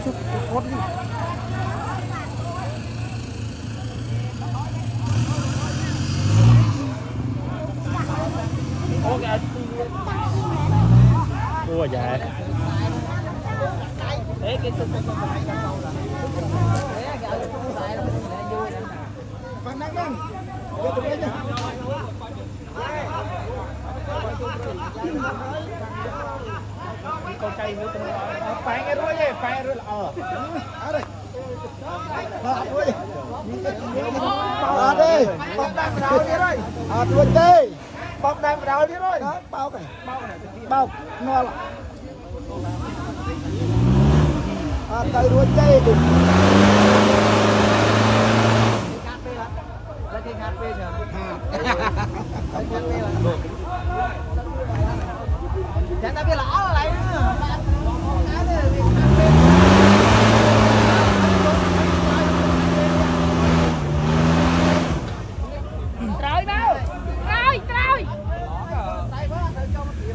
chút cốt đi ủa dạ đấy cái bạn đang đang con cây nữa phải cái đuôi vậy phải rồi ở đây đuôi đi bọc đang vào đầu đi rồi đuôi tê bọc đang vào đầu đi rồi đó bao này bao ngon lắm cây đuôi tê đi Jangan tapi lah all lain. Trời đâu? Trời trời. Tay quá, tay cho nó kìa.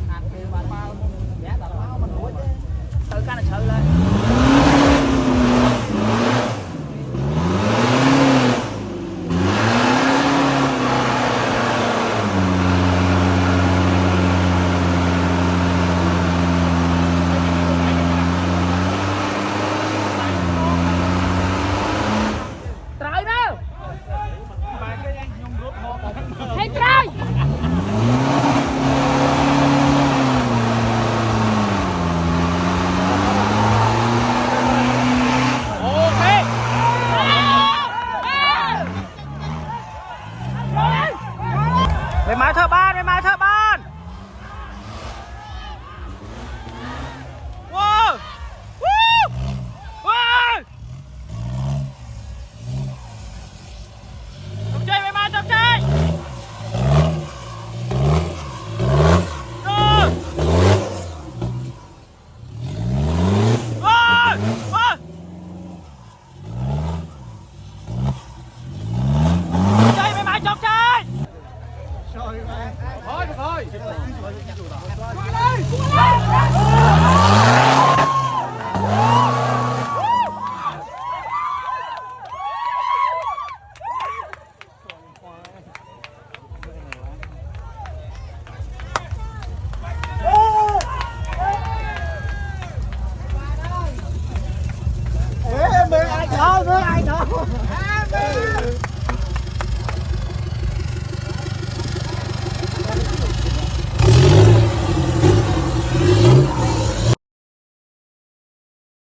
Hạt kìa bà bao. Giá tao máu mình đuổi chứ. Từ cái này sợ lên.